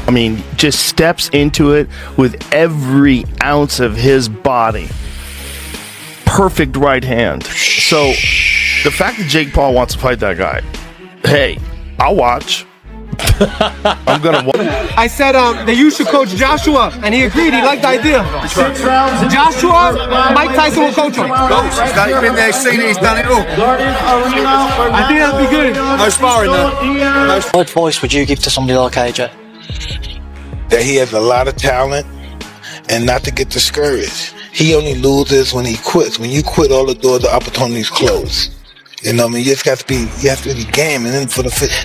I mean, just steps into it with every ounce of his body. Perfect right hand. So, the fact that Jake Paul wants to fight that guy, hey, I'll watch. I'm gonna watch. I said that you should coach Joshua, and he agreed. He liked the idea. Joshua, Mike Tyson will coach him. Coach, he's been there, seen it, he's done it all. I think that'd be good. No sparring though. What advice would you give to somebody like AJ? That he has a lot of talent and not to get discouraged. He only loses when he quits. When you quit, all the doors, the opportunities close. You know what I mean? You just got to be, you have to be game. And then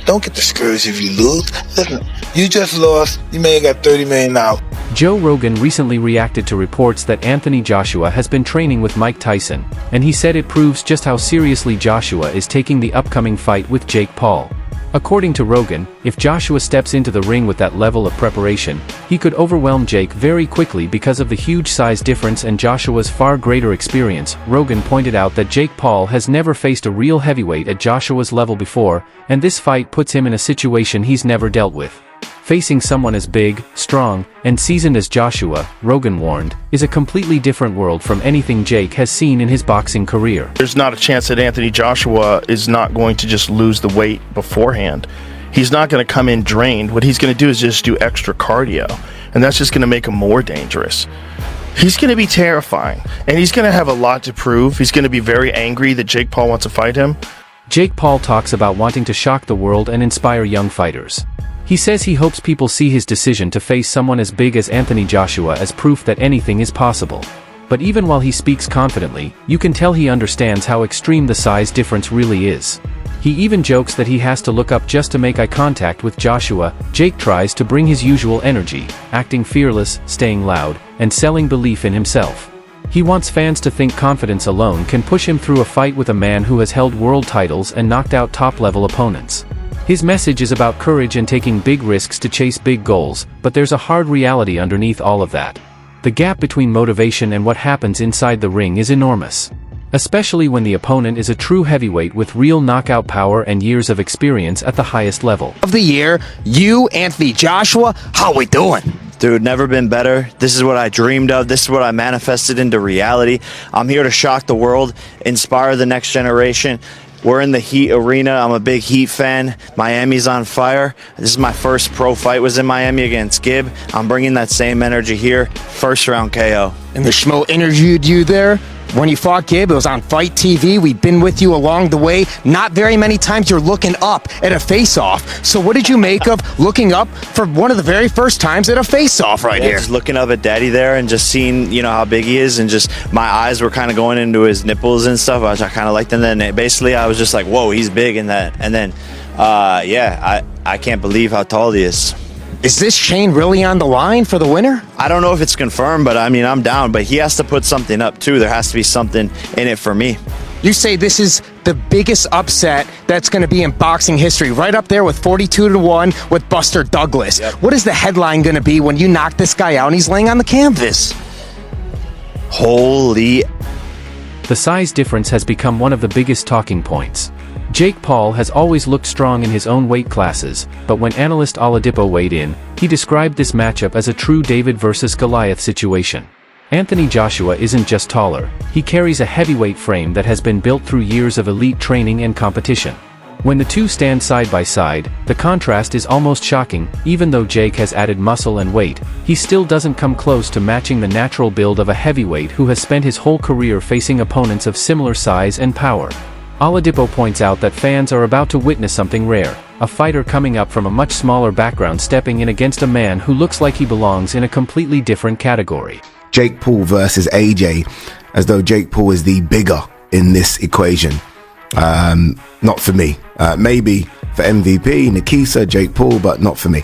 don't get discouraged if you lose. Listen, you just lost. You may have got $30 million out. Joe Rogan recently reacted to reports that Anthony Joshua has been training with Mike Tyson, and he said it proves just how seriously Joshua is taking the upcoming fight with Jake Paul. According to Rogan, if Joshua steps into the ring with that level of preparation, he could overwhelm Jake very quickly because of the huge size difference and Joshua's far greater experience. Rogan pointed out that Jake Paul has never faced a real heavyweight at Joshua's level before, and this fight puts him in a situation he's never dealt with. Facing someone as big, strong, and seasoned as Joshua, Rogan warned, is a completely different world from anything Jake has seen in his boxing career. There's not a chance that Anthony Joshua is not going to just lose the weight beforehand. He's not going to come in drained. What he's going to do is just do extra cardio, and that's just going to make him more dangerous. He's going to be terrifying, and he's going to have a lot to prove. He's going to be very angry that Jake Paul wants to fight him. Jake Paul talks about wanting to shock the world and inspire young fighters. He says he hopes people see his decision to face someone as big as Anthony Joshua as proof that anything is possible. But even while he speaks confidently, you can tell he understands how extreme the size difference really is. He even jokes that he has to look up just to make eye contact with Joshua. Jake tries to bring his usual energy, acting fearless, staying loud, and selling belief in himself. He wants fans to think confidence alone can push him through a fight with a man who has held world titles and knocked out top-level opponents. His message is about courage and taking big risks to chase big goals, but there's a hard reality underneath all of that. The gap between motivation and what happens inside the ring is enormous. Especially when the opponent is a true heavyweight with real knockout power and years of experience at the highest level. Of the year, you, Anthony Joshua, how we doing? Dude, never been better. This is what I dreamed of. This is what I manifested into reality. I'm here to shock the world, inspire the next generation. We're in the Heat arena. I'm a big Heat fan. Miami's on fire. This is my first pro fight, was in Miami against Gibb. I'm bringing that same energy here. First round KO. And the Schmo interviewed you there when you fought Gibb. It was on Fight TV. We've been with you along the way. Not very many times you're looking up at a face-off. So what did you make of looking up for one of the very first times at a face-off right here? Just looking up at Daddy there and just seeing, you know, how big he is, and just my eyes were kind of going into his nipples and stuff, which I kind of liked. And then basically I was just like, whoa, he's big in that. And then, yeah, I can't believe how tall he is. Is this chain really on the line for the winner? I don't know if it's confirmed, but I mean, I'm down. But he has to put something up too. There has to be something in it for me. You say this is the biggest upset that's going to be in boxing history, right up there with 42-1 with Buster Douglas. Yep. What is the headline going to be when you knock this guy out and he's laying on the canvas? Holy. The size difference has become one of the biggest talking points. Jake Paul has always looked strong in his own weight classes, but when analyst Oladipo weighed in, he described this matchup as a true David versus Goliath situation. Anthony Joshua isn't just taller, he carries a heavyweight frame that has been built through years of elite training and competition. When the two stand side by side, the contrast is almost shocking. Even though Jake has added muscle and weight, he still doesn't come close to matching the natural build of a heavyweight who has spent his whole career facing opponents of similar size and power. Oladipo points out that fans are about to witness something rare, a fighter coming up from a much smaller background stepping in against a man who looks like he belongs in a completely different category. Jake Paul versus AJ, as though Jake Paul is the bigger in this equation. Not for me. Maybe for MVP, Nikisa, Jake Paul, but not for me.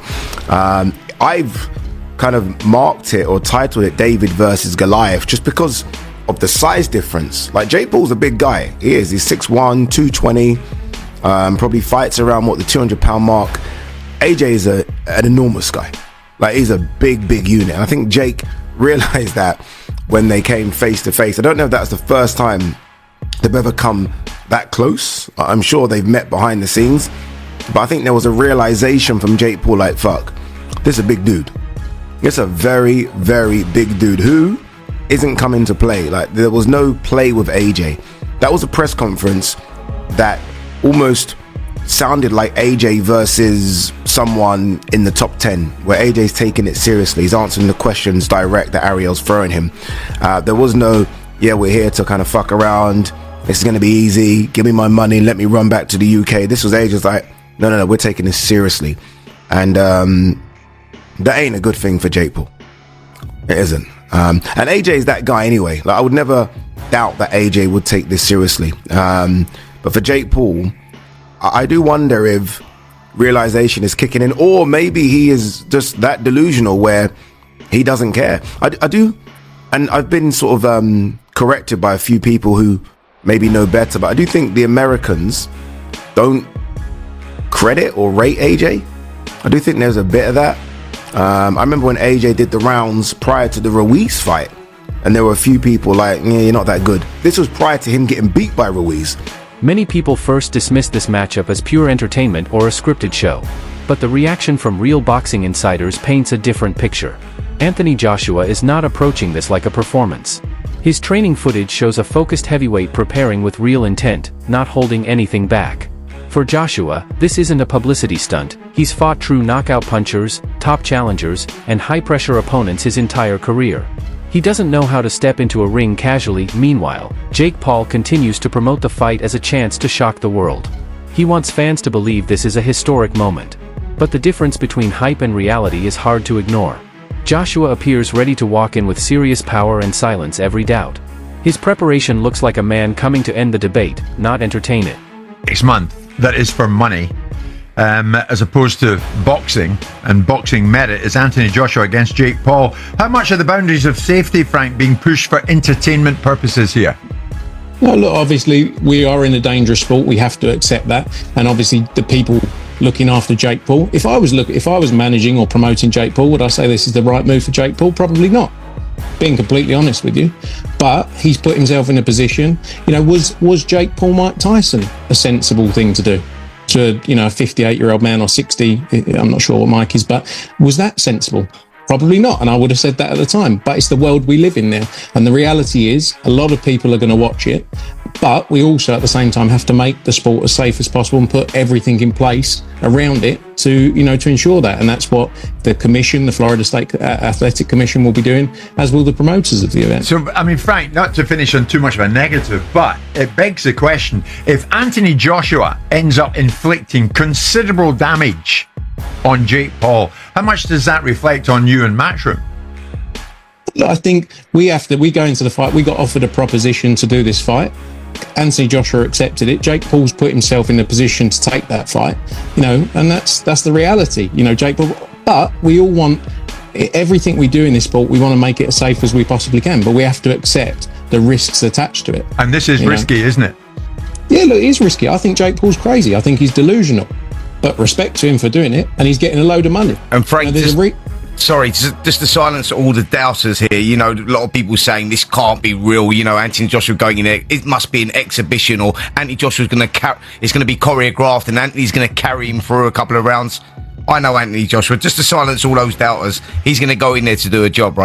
I've kind of marked it or titled it David versus Goliath just because of the size difference. Like, Jake Paul's a big guy. He is. He's 6'1", 220. Probably fights around, what, the 200-pound mark. AJ is an enormous guy. Like, he's a big, big unit. And I think Jake realized that when they came face to face. I don't know if that's the first time they've ever come that close. I'm sure they've met behind the scenes. But I think there was a realization from Jake Paul, like, fuck, This is a big dude. It's a very, very big dude who isn't coming to play. Like, there was no play with AJ. That was a press conference that almost sounded like AJ versus someone in the top 10, where AJ's taking it seriously. He's answering the questions direct that Ariel's throwing him. There was no, yeah, we're here to kind of fuck around. This is going to be easy. Give me my money. Let me run back to the UK. This was AJ's like, no, we're taking this seriously. And that ain't a good thing for Jake Paul. It isn't. And AJ is that guy anyway. Like, I would never doubt that AJ would take this seriously. But for Jake Paul, I do wonder if realization is kicking in, or maybe he is just that delusional where he doesn't care. I do, and I've been sort of corrected by a few people who maybe know better, but I do think the Americans don't credit or rate AJ. I do think there's a bit of that. I remember when AJ did the rounds prior to the Ruiz fight, and there were a few people like, yeah, you're not that good. This was prior to him getting beat by Ruiz. Many people first dismissed this matchup as pure entertainment or a scripted show. But the reaction from real boxing insiders paints a different picture. Anthony Joshua is not approaching this like a performance. His training footage shows a focused heavyweight preparing with real intent, not holding anything back. For Joshua, this isn't a publicity stunt. He's fought true knockout punchers, top challengers, and high-pressure opponents his entire career. He doesn't know how to step into a ring casually. Meanwhile, Jake Paul continues to promote the fight as a chance to shock the world. He wants fans to believe this is a historic moment. But the difference between hype and reality is hard to ignore. Joshua appears ready to walk in with serious power and silence every doubt. His preparation looks like a man coming to end the debate, not entertain it. Next month, that is for money. As opposed to boxing, and boxing merit, is Anthony Joshua against Jake Paul. How much are the boundaries of safety, Frank, being pushed for entertainment purposes here? Well, look, obviously we are in a dangerous sport. We have to accept that, and obviously the people looking after Jake Paul. If I was managing or promoting Jake Paul, would I say this is the right move for Jake Paul? Probably not. Being completely honest with you, but he's put himself in a position. You know, was Jake Paul Mike Tyson a sensible thing to do? To, you know, a 58-year-old man, or 60, I'm not sure what Mike is, but was that sensible? Probably not, and I would have said that at the time, but it's the world we live in now, and the reality is a lot of people are going to watch it, but we also at the same time have to make the sport as safe as possible and put everything in place around it to, you know, to ensure that, and that's what the commission, the Florida State Athletic Commission, will be doing, as will the promoters of the event. So, I mean, Frank, not to finish on too much of a negative, but it begs the question, if Anthony Joshua ends up inflicting considerable damage on Jake Paul, how much does that reflect on you and Matchroom? I think we go into the fight, we got offered a proposition to do this fight. Anthony Joshua accepted it. Jake Paul's put himself in a position to take that fight, you know, and that's the reality, you know, Jake Paul. But we all want everything we do in this sport, we want to make it as safe as we possibly can, but we have to accept the risks attached to it. And this is risky, isn't it? Yeah, look, it is risky. I think Jake Paul's crazy. I think he's delusional. But respect to him for doing it, and he's getting a load of money. And Frank, sorry, just to silence all the doubters here, you know, a lot of people saying this can't be real, you know, Anthony Joshua going in there, it must be an exhibition, or Anthony Joshua's it's going to be choreographed and Anthony's going to carry him through a couple of rounds. I know Anthony Joshua, just to silence all those doubters, he's going to go in there to do a job, right?